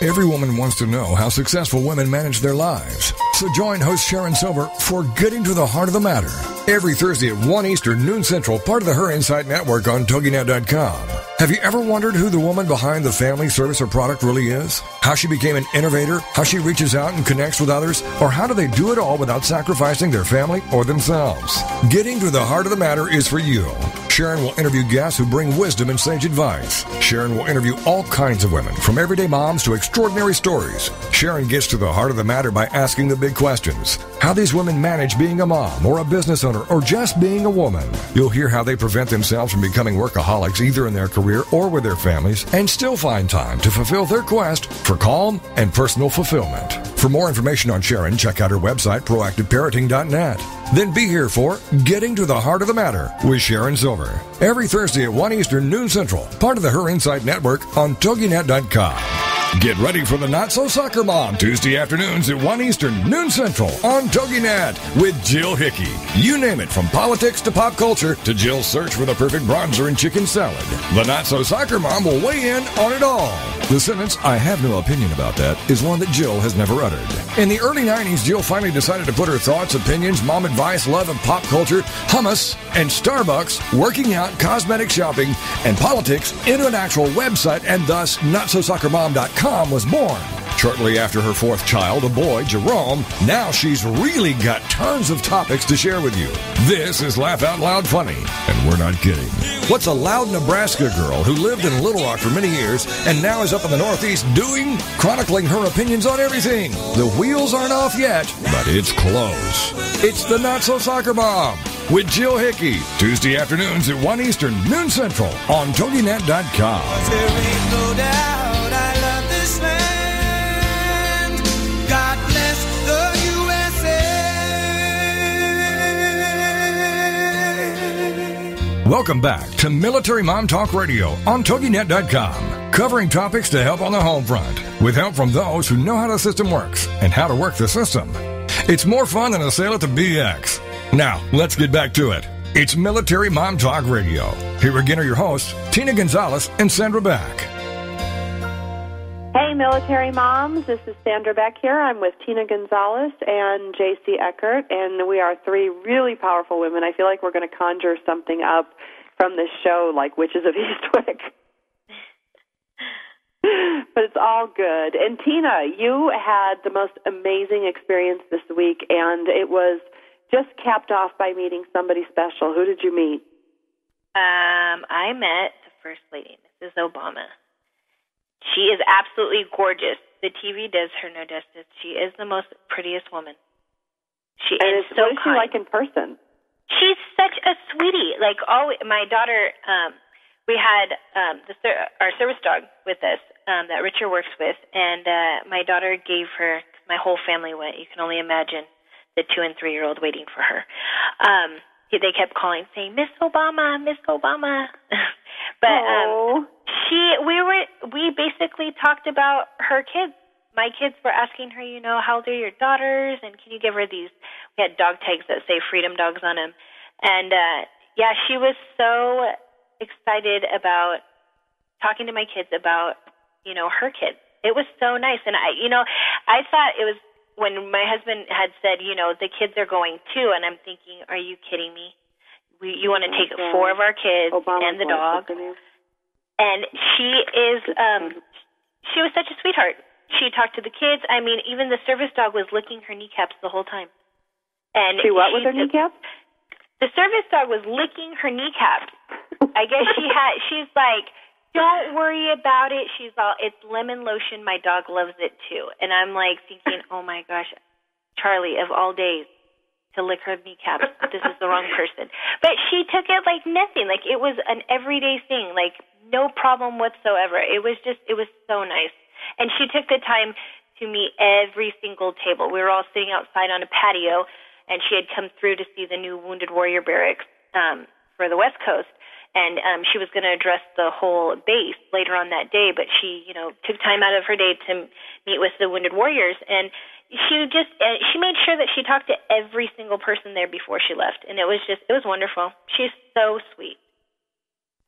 Every woman wants to know how successful women manage their lives. So join host Sharon Silver for Getting to the Heart of the Matter. Every Thursday at 1 Eastern, noon Central, part of the Her Insight Network on TogiNet.com. Have you ever wondered who the woman behind the family, service, or product really is? How she became an innovator? How she reaches out and connects with others? Or how do they do it all without sacrificing their family or themselves? Getting to the Heart of the Matter is for you. Sharon will interview guests who bring wisdom and sage advice. Sharon will interview all kinds of women, from everyday moms to extraordinary stories. Sharon gets to the heart of the matter by asking the big questions. how these women manage being a mom or a business owner or just being a woman. You'll hear how they prevent themselves from becoming workaholics either in their career or with their families and still find time to fulfill their quest for calm and personal fulfillment. For more information on Sharon, check out her website, proactiveparenting.net. Then be here for Getting to the Heart of the Matter with Sharon Silver. Every Thursday at 1 Eastern, noon Central, part of the Her Insight Network on TogiNet.com. Get ready for the Not So Soccer Mom, Tuesday afternoons at 1 Eastern, noon Central on TogiNet with Jill Hickey. You name it, from politics to pop culture to Jill's search for the perfect bronzer and chicken salad. The Not So Soccer Mom will weigh in on it all. The sentence, "I have no opinion about that," is one that Jill has never uttered. In the early 90s, Jill finally decided to put her thoughts, opinions, mom advice, love of pop culture, hummus, and Starbucks, working out, cosmetic shopping, and politics into an actual website, and thus NotSoSoccerMom.com was born. Shortly after her fourth child, a boy, Jerome, now she's really got tons of topics to share with you. This is Laugh Out Loud Funny, and we're not kidding. What's a loud Nebraska girl who lived in Little Rock for many years and now is up in the Northeast doing? Chronicling her opinions on everything. The wheels aren't off yet, but it's close. It's the Not So Soccer Mom with Jill Hickey, Tuesday afternoons at 1 Eastern, noon Central on TogiNet.com. There ain't no doubt I love this land. God bless the USA. Welcome back to Military Mom Talk Radio on TogiNet.com, covering topics to help on the home front, with help from those who know how the system works and how to work the system. It's more fun than a sail at the BX. Now, let's get back to it. It's Military Mom Talk Radio. Here again are your hosts, Tina Gonzalez and Sandra Beck. Hey, military moms. This is Sandra Beck here. I'm with Tina Gonzalez and Jacey Eckhart, and we are three really powerful women. I feel like we're going to conjure something up from this show like Witches of Eastwick. But it's all good. And Tina, you had the most amazing experience this week, and it was just capped off by meeting somebody special. Who did you meet? I met the First Lady, Mrs. Obama. She is absolutely gorgeous. The TV does her no justice. She is the most prettiest woman. She is so What is she like in person? She's such a sweetie. Like, my daughter, we had our service dog with us that Richard works with, and my daughter gave her, my whole family went. You can only imagine the 2- and 3-year-old waiting for her. They kept calling, saying, "Miss Obama, Miss Obama." But we basically talked about her kids. My kids were asking her, how old are your daughters, and can you give her these? We had dog tags that say Freedom Dogs on them. And, she was so excited about talking to my kids about, her kids. It was so nice. And, I thought it was when my husband had said, the kids are going too, and I'm thinking, are you kidding me? You want to take 4 of our kids and the dog? And she was such a sweetheart. She talked to the kids. I mean, even the service dog was licking her kneecaps the whole time. And she what with her kneecaps? The service dog was licking her kneecaps. I guess she's like, don't worry about it. She's all, it's lemon lotion. My dog loves it too. And I'm like thinking, oh my gosh, Charlie, of all days, to lick her kneecaps. This is the wrong person. But she took it like nothing. Like it was an everyday thing. Like no problem whatsoever. It was so nice. And she took the time to meet every single table. We were all sitting outside on a patio, and she had come through to see the new Wounded Warrior Barracks for the West Coast. And she was going to address the whole base later on that day, but she, took time out of her day to meet with the Wounded Warriors. And she made sure that she talked to every single person there before she left. And it was wonderful. She's so sweet.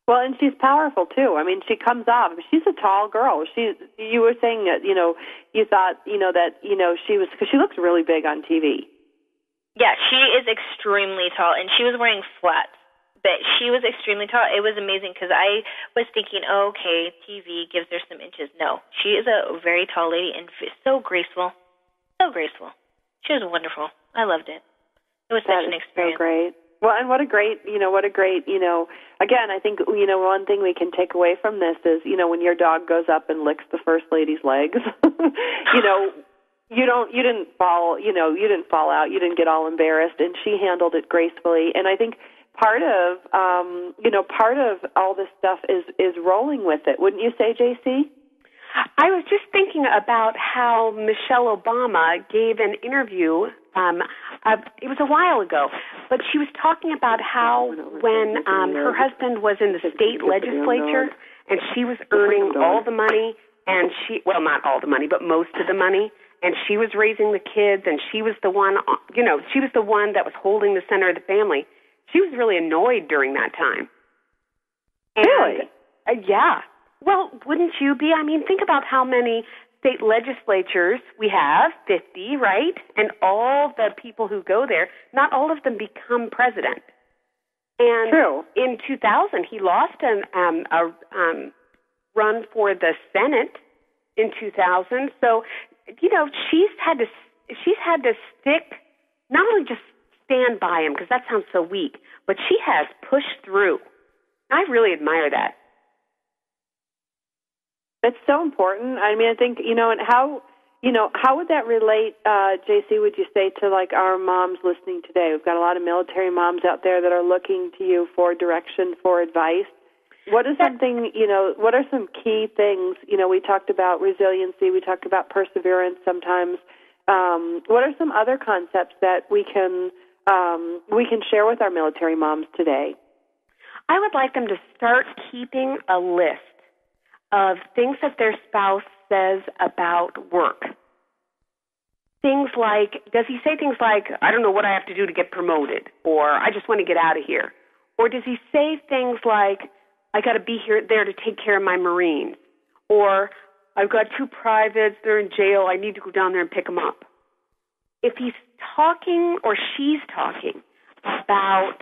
Well, and she's powerful too. I mean, she comes off. She's a tall girl. You were saying that, you thought, she was, because she looks really big on TV. Yeah, she is extremely tall, and she was wearing flats. But she was extremely tall. It was amazing because I was thinking, okay, TV gives her some inches. No, she is a very tall lady and so graceful. So graceful. She was wonderful. I loved it. It was such an experience. So great. Well, and what a great, again, I think, one thing we can take away from this is, when your dog goes up and licks the First Lady's legs, you didn't fall out, you didn't get all embarrassed, and she handled it gracefully. And I think part of all this stuff is rolling with it. Wouldn't you say, Jacey? I was just thinking about how Michelle Obama gave an interview. It was a while ago, but she was talking about how when her husband was in the state legislature and she was earning all the money, and not all the money, but most of the money, and she was raising the kids, and she was the one, she was the one that was holding the center of the family. She was really annoyed during that time. And, really? Yeah. Well, wouldn't you be? I mean, think about how many state legislatures we have, 50, right? And all the people who go there, not all of them become president. And True. In 2000, he lost a run for the Senate in 2000. So, she's had to stick, not only just stand by him, because that sounds so weak, but she has pushed through. I really admire that. That's so important. I mean, I think, and how would that relate, Jacey, would you say, to like our moms listening today? We've got a lot of military moms out there that are looking to you for direction, for advice. What is something, what are some key things? We talked about resiliency, we talked about perseverance sometimes. What are some other concepts that we can share with our military moms today? I would like them to start keeping a list of things that their spouse says about work. Things like, does he say things like, I don't know what I have to do to get promoted, or I just want to get out of here? Or does he say things like, I got to be there to take care of my Marines, or I've got 2 privates, they're in jail, I need to go down there and pick them up? If he's talking or she's talking about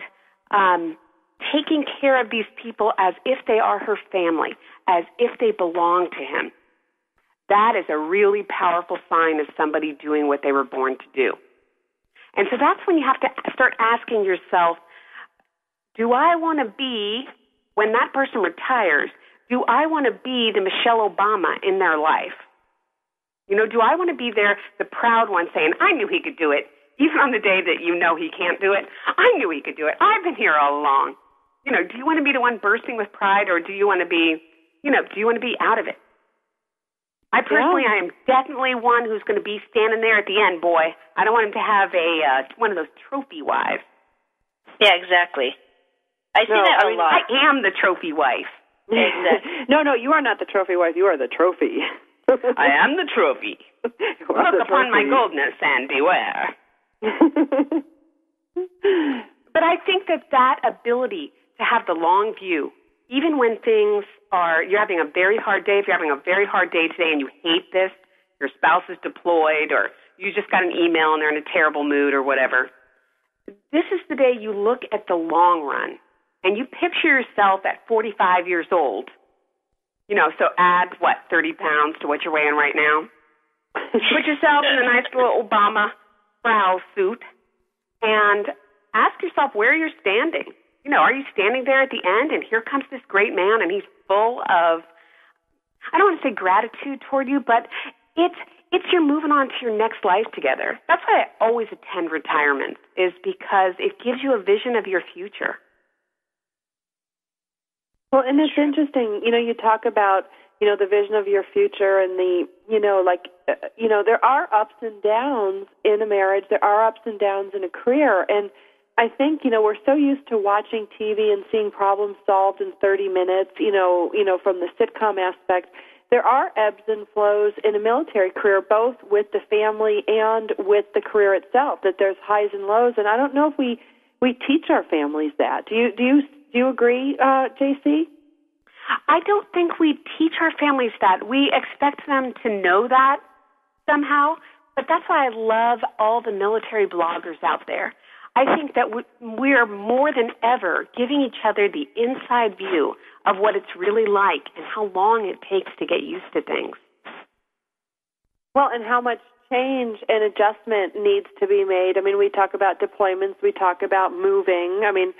taking care of these people as if they are her family, as if they belong to him, that is a really powerful sign of somebody doing what they were born to do. And so that's when you have to start asking yourself, do I want to be, when that person retires, do I want to be the Michelle Obama in their life? Do I want to be there, the proud one saying, I knew he could do it, even on the day that he can't do it? I knew he could do it. I've been here all along. Do you want to be the one bursting with pride, or do you want to be, do you want to be out of it? I personally, I am definitely one who's going to be standing there at the end, boy. I don't want him to have one of those trophy wives. Yeah, exactly. I see that a lot. I am the trophy wife. Exactly. No, you are not the trophy wife. You are the trophy. I am the trophy. Look upon my goldness and beware. But I think that ability to have the long view, even when you're having a very hard day, if you're having a very hard day today and you hate this, your spouse is deployed, or you just got an email and they're in a terrible mood or whatever, this is the day you look at the long run and you picture yourself at 45 years old. So add, 30 pounds to what you're weighing right now. Put yourself in a nice little Obama brow suit and ask yourself where you're standing. Are you standing there at the end and here comes this great man and he's full of, I don't want to say gratitude toward you, but it's you're moving on to your next life together. That's why I always attend retirement, is because it gives you a vision of your future. Well, and it's interesting, you talk about, the vision of your future and there are ups and downs in a marriage. There are ups and downs in a career. And I think, we're so used to watching TV and seeing problems solved in 30 minutes, from the sitcom aspect. There are ebbs and flows in a military career, both with the family and with the career itself, that there's highs and lows. And I don't know if we teach our families that. Do you agree, Jacey? I don't think we teach our families that. We expect them to know that somehow, but that's why I love all the military bloggers out there. I think that we are more than ever giving each other the inside view of what it's really like and how long it takes to get used to things. Well, and how much change and adjustment needs to be made. I mean, we talk about deployments, we talk about moving. I mean,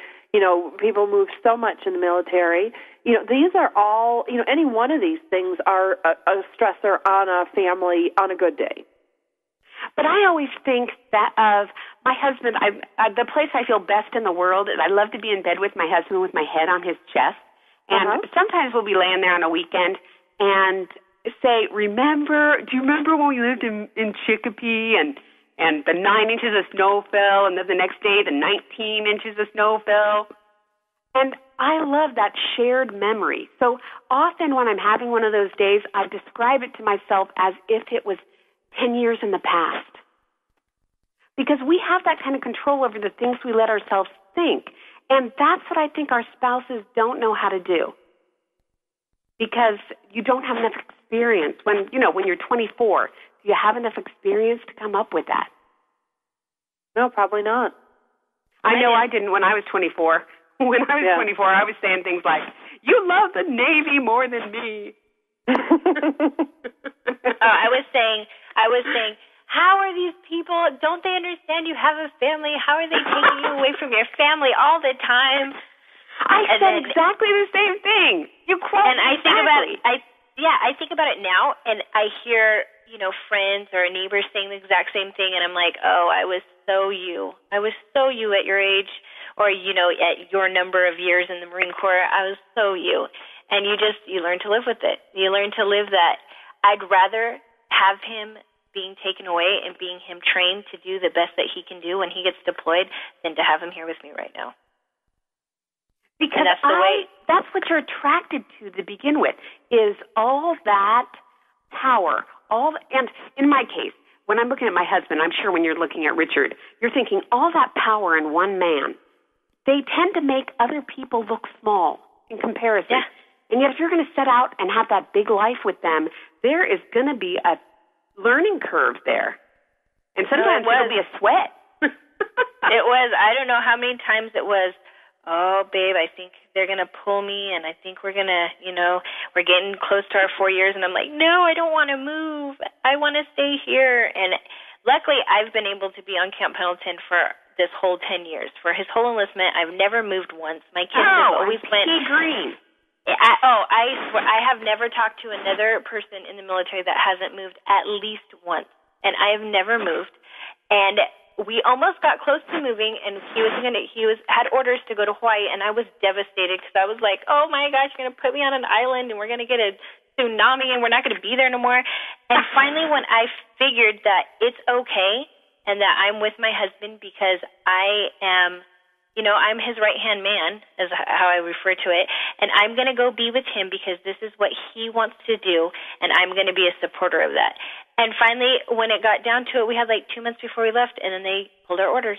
people move so much in the military. These are all, any one of these things are a stressor on a family on a good day. But I always think that of my husband, the place I feel best in the world is I love to be in bed with my husband with my head on his chest. And sometimes we'll be laying there on a weekend and say, do you remember when we lived in Chicopee and the 9 inches of snow fell, and then the next day the 19 inches of snow fell? And I love that shared memory. So often when I'm having one of those days, I describe it to myself as if it was 10 years in the past. Because we have that kind of control over the things we let ourselves think. And that's what I think our spouses don't know how to do. Because you don't have enough experience. When you're 24, do you have enough experience to come up with that? No, probably not. I know I didn't when I was 24. When I was 24, I was saying things like, "You love the Navy more than me." I was saying, how are these people? Don't they understand you have a family? How are they taking you away from your family all the time? I said exactly the same thing. You quote and I think about it now, and I hear friends or neighbors saying the exact same thing, and I'm like, oh, I was so you at your age, or at your number of years in the Marine Corps. I was so you, and you learn to live with it. You learn to live that. I'd rather have him being taken away and being him trained to do the best that he can do when he gets deployed than to have him here with me right now. Because that's what you're attracted to begin with, is all that power. And in my case, when I'm looking at my husband, I'm sure when you're looking at Richard, you're thinking all that power in one man. They tend to make other people look small in comparison. Yeah. And yet if you're going to set out and have that big life with them, there is going to be a learning curve there. And sometimes it'll be a sweat. It was. I don't know how many times it was, oh, babe, I think they're going to pull me, and I think we're going to, we're getting close to our 4 years, and I'm like, no, I don't want to move. I want to stay here. And luckily, I've been able to be on Camp Pendleton for this whole 10 years. For his whole enlistment, I've never moved once. My kids have always went. Green. I swear, I have never talked to another person in the military that hasn't moved at least once, and I have never moved. And we almost got close to moving, and he had orders to go to Hawaii, and I was devastated because I was like, oh my gosh, you're going to put me on an island, and we're going to get a tsunami, and we're not going to be there no more. And finally, when I figured that it's okay and that I'm with my husband because I am, I'm his right-hand man, is how I refer to it, and I'm going to go be with him because this is what he wants to do, and I'm going to be a supporter of that. And finally, when it got down to it, we had like 2 months before we left, and then they pulled our orders,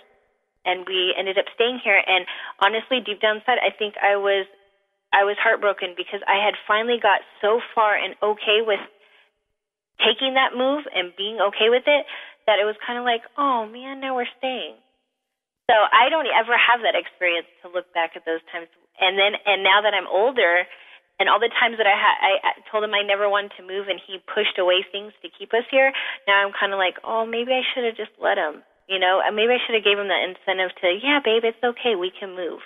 and we ended up staying here. And honestly, deep down inside, I think I was heartbroken because I had finally got so far and okay with taking that move and being okay with it that it was kind of like, oh man, now we're staying. So I don't ever have that experience to look back at those times. And now that I'm older, and all the times that I told him I never wanted to move, and he pushed away things to keep us here, now I'm kind of like, oh, maybe I should have just let him. Maybe I should have gave him that incentive to, yeah, babe, it's okay, we can move.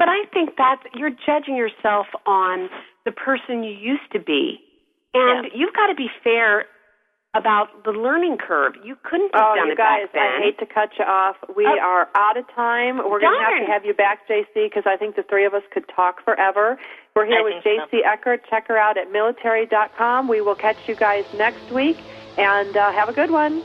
But I think you're judging yourself on the person you used to be. And you've got to be fair about the learning curve. You couldn't have done it back then. I hate to cut you off. We are out of time. We're going to have you back, Jacey, because I think the three of us could talk forever. We're here with Jacey Eckhart. Check her out at military.com. We will catch you guys next week, and have a good one.